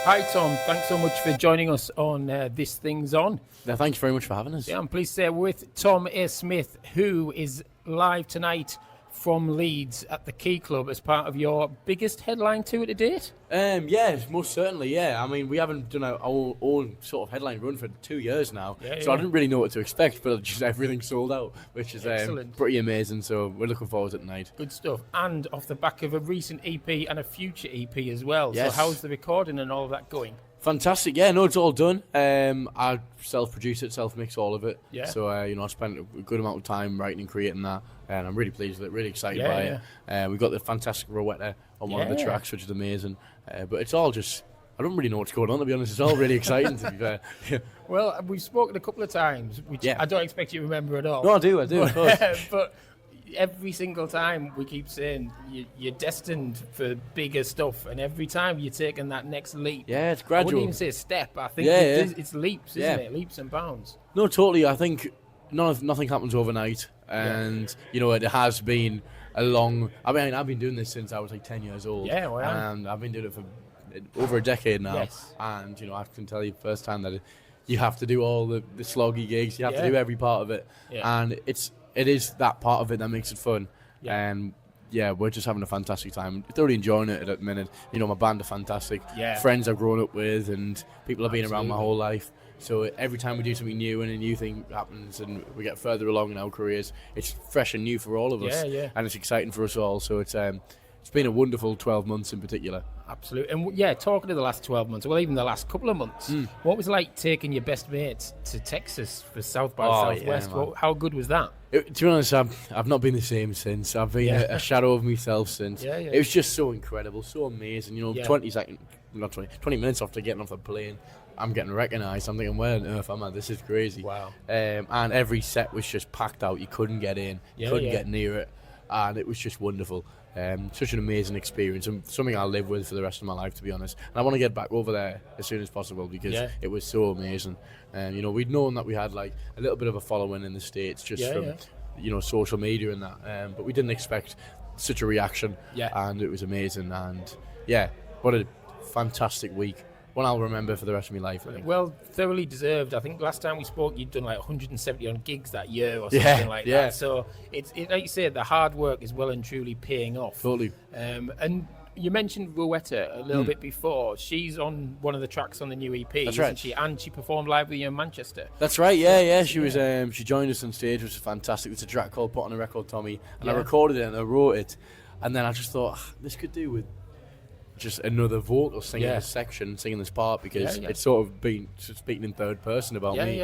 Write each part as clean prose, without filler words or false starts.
Hi Tom, thanks so much for joining us on This Thing's On. Yeah, thank you very much for having us. Yeah, I'm pleased to say we're with Tom A. Smith, who is live tonight from Leeds at the Key Club as part of your biggest headline tour to date. Yeah, most certainly, yeah. I mean, we haven't done our own sort of headline run for 2 years now, so I didn't really know what to expect, but just everything sold out, which is pretty amazing, so we're looking forward to it tonight. Good stuff. And off the back of a recent EP and a future EP as well. Yes. So how's the recording and all of that going? Fantastic, yeah, no, it's all done. I self-produce it, self-mix all of it. Yeah. So, I spent a good amount of time writing and creating that, and I'm really pleased with it, really excited by it. We've got the fantastic Rowetta on one of the tracks, which is amazing. But it's all just, I don't really know what's going on, to be honest. It's all really exciting, to be fair. Well, we've spoken a couple of times, which I don't expect you to remember at all. No, I do, of course. But every single time we keep saying you're destined for bigger stuff, and every time you're taking that next leap. Yeah, it's gradual. I wouldn't even say step. I think it's leaps, isn't it? Leaps and bounds. No, totally. I think nothing happens overnight, and it has been a long. I mean, I've been doing this since I was like 10 years old. Yeah, well, and I've been doing it for over a decade now. Yes. And I can tell you firsthand that you have to do all the sloggy gigs. You have to do every part of it, and it is that part of it that makes it fun. And we're just having a fantastic time. Thoroughly enjoying it at the minute. My band are fantastic. Yeah. Friends I've grown up with, and people have been around my whole life. So every time we do something new and a new thing happens and we get further along in our careers, it's fresh and new for all of us. Yeah. And it's exciting for us all. So it's been a wonderful 12 months in particular. Absolutely. And talking to the last 12 months, well, even the last couple of months, what was it like taking your best mates to Texas for South by Southwest? How good was that? To be honest, I've not been the same since. I've been a shadow of myself since. It was just so incredible, so amazing. 20 minutes after getting off the plane, I'm getting recognised. I'm thinking, where on earth am I? This is crazy. Wow. And every set was just packed out. You couldn't get in. You couldn't get near it. And it was just wonderful. Such an amazing experience, and something I'll live with for the rest of my life, to be honest. And I want to get back over there as soon as possible because it was so amazing. We'd known that we had like a little bit of a following in the States just from social media and that, but we didn't expect such a reaction. And it was amazing. And what a fantastic week. One I'll remember for the rest of my life, I think. Well, thoroughly deserved. I think last time we spoke, you'd done like 170 on gigs that year or something like that. So it's like you said, the hard work is well and truly paying off. Totally. And you mentioned Rowetta a little bit before. She's on one of the tracks on the new EP, isn't she? And she performed live with you in Manchester. That's right. Yeah. She was. She joined us on stage, which was fantastic. It's a track called "Put on a Record, Tommy," and I recorded it and I wrote it, and then I just thought this could do with just another vocal singing this section, singing this part, because it's sort of been speaking in third person about me.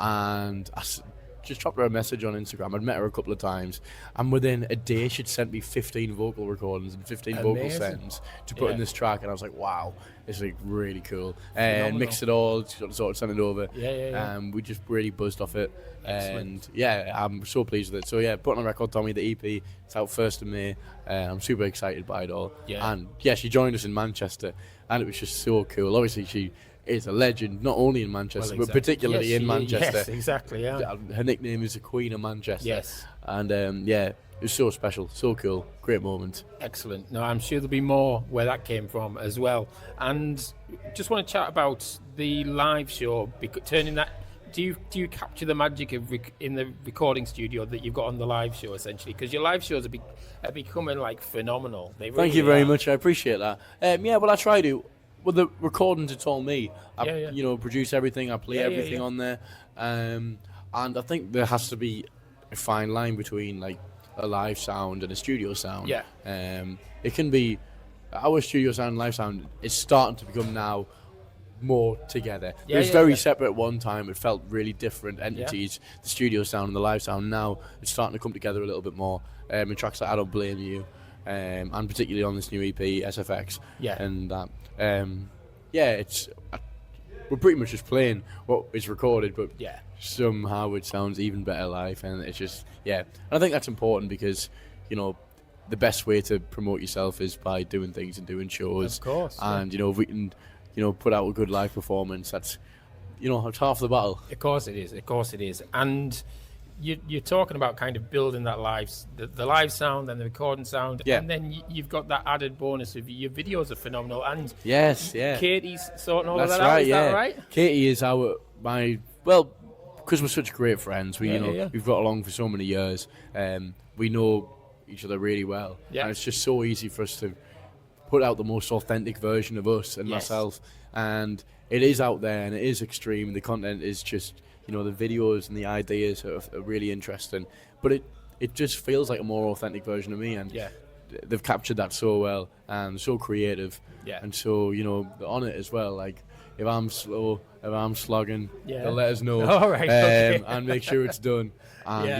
And I just dropped her a message on Instagram. I'd met her a couple of times, and within a day she'd sent me 15 vocal recordings and 15 vocal sends to put in this track, and I was like, wow, this is like really cool. And mixed it all, sort of sent it over. We just really buzzed off it. Excellent. And I'm so pleased with it. So Put on a Record, Tommy, the EP, it's out 1st of May. I'm super excited by it all. And she joined us in Manchester, and it was just so cool. Obviously she is a legend, not only in Manchester, but particularly in Manchester. Yes, exactly, Her nickname is the Queen of Manchester. Yes. And it was so special, so cool, great moment. Excellent. No, I'm sure there'll be more where that came from as well. And just want to chat about the live show, turning that. Do you capture the magic of in the recording studio that you've got on the live show, essentially? Because your live shows are becoming like phenomenal. They really Thank you very much. I appreciate that. Well, I try to. Well, the recordings, it's all me. I produce everything. I play everything on there. And I think there has to be a fine line between like a live sound and a studio sound. It can be our studio sound and live sound is starting to become now more together. It was very separate at one time. It felt really different entities, the studio sound and the live sound. Now it's starting to come together a little bit more. In tracks like I Don't Blame You, and particularly on this new EP, SFX. And that. We're pretty much just playing what is recorded, but somehow it sounds even better live, and it's just and I think that's important because the best way to promote yourself is by doing things and doing shows. Of course. And if we can put out a good live performance, that's it's half the battle. Of course it is. And you're talking about kind of building that the live sound and the recording sound, Yeah. and then you've got that added bonus of your videos are phenomenal, and Yes, yeah. Katie's sorting all That's of that right, out. Is yeah. that right? Katie is because we're such great friends. We've got along for so many years. We know each other really well, Yeah. and it's just so easy for us to put out the most authentic version of us and Yes. myself. And it is out there, and it is extreme. The content is just, the videos and the ideas are really interesting. But it just feels like a more authentic version of me, and Yeah. they've captured that so well and so creative. Yeah. And so, they're on it as well. Like, if I'm slow, if I'm slogging, Yeah. they'll let us know. All right, okay. And make sure it's done. And Yeah.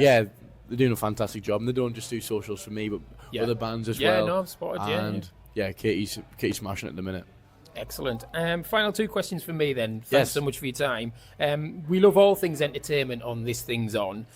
they're doing a fantastic job. And they don't just do socials for me, but Yeah. other bands as Yeah, well. no, I've spotted, yeah, And Katie's smashing it at the minute. Excellent. Final two questions for me then. Thanks Yes. so much for your time. We love all things entertainment on This Thing's On.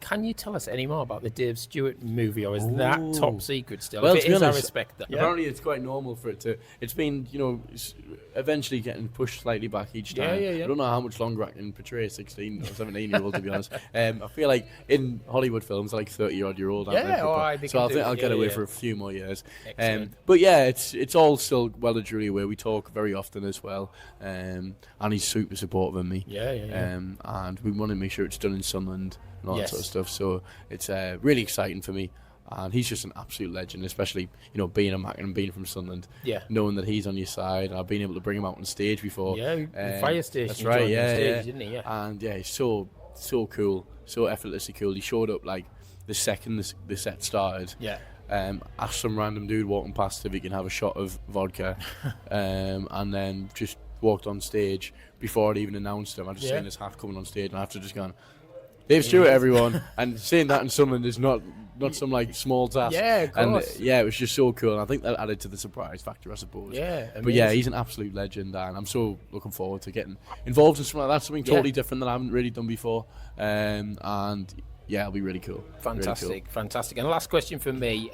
Can you tell us any more about the Dave Stewart movie, or is that Ooh. top secret still? Well, If to it be is, I honest, respect that. Apparently, it's quite normal for it to. It's been, it's eventually getting pushed slightly back each time. Yeah. I don't know how much longer I can portray a 16 or 17-year-old, to be honest. I feel like in Hollywood films, they're like 30-odd-year-old. Yeah, I they so can I do think it. I'll get Yeah, away yeah. for a few more years. Excellent. But yeah, it's all still well and truly where we talk very often as well. And he's super supportive of me. Yeah. And we want to make sure it's done in Sunderland and all Yes. that sort of stuff. So it's really exciting for me. And he's just an absolute legend, especially, being a Mac and being from Sunderland. Yeah. Knowing that he's on your side. I've been able to bring him out on stage before. Yeah, the fire station. That's he right, joined on yeah, stage, yeah. didn't he? Yeah. And yeah, he's so cool, so effortlessly cool. He showed up like the second the set started. Yeah. Asked some random dude walking past if he can have a shot of vodka, and then just walked on stage before I'd even announced him. I just seen his hat coming on stage, and after just gone, Dave Stewart, everyone, and saying that in Sunderland is not some like small task. Yeah, of course. And it was just so cool, and I think that added to the surprise factor, I suppose. Yeah, but yeah, amazing. he's an absolute legend, and I'm so looking forward to getting involved in something like that, something totally different that I haven't really done before, and yeah, it'll be really cool. Fantastic, Really cool. fantastic. And last question from me: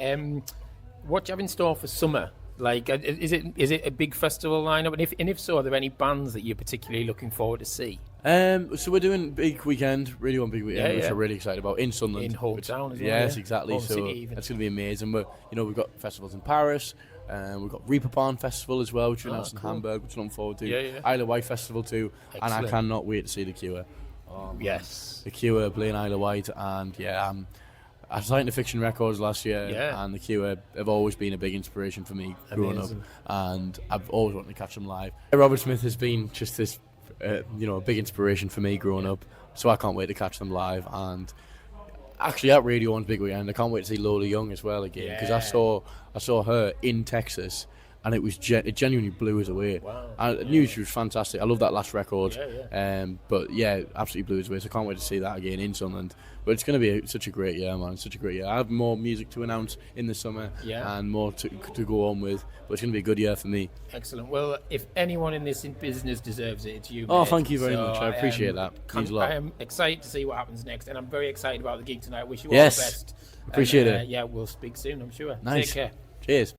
what do you have in store for summer? Like, is it a big festival lineup? And if so, are there any bands that you're particularly looking forward to see? So we're doing big weekend, really one big weekend, which yeah. I'm really excited about in Sunderland. In hometown as well. Yes, yeah. exactly. Home So city even. that's going to be amazing. But we've got festivals in Paris. We've got Reeperbahn Festival as well, which we announced in cool. Hamburg, which I'm looking forward to. Yeah. Isle of Wight Festival too, and I Excellent. cannot wait to see the Cure. Yes. The Cure playing Isle of Wight, and I signed to Fiction Records last year, Yeah. and the Cure have always been a big inspiration for me growing Amazing. up, and I've always wanted to catch them live. Robert Smith has been just this, a big inspiration for me growing up, so I can't wait to catch them live. And actually, at Radio 1's big weekend, I can't wait to see Lola Young as well again, because I saw her in Texas. And it was it genuinely blew us away. Wow. I knew she was fantastic. I love that last record. Yeah. But yeah, absolutely blew us away. So I can't wait to see that again in Sunderland. But it's going to be such a great year, man. Such a great year. I have more music to announce in the summer and more to go on with. But it's going to be a good year for me. Excellent. Well, if anyone in this business deserves it, it's you. Oh, mate. thank you very So much. I appreciate that. Means a lot. I am excited to see what happens next, and I'm very excited about the gig tonight. Wish you Yes. all the best. Appreciate And, it. Yeah, we'll speak soon, I'm sure. Nice. Take care. Cheers.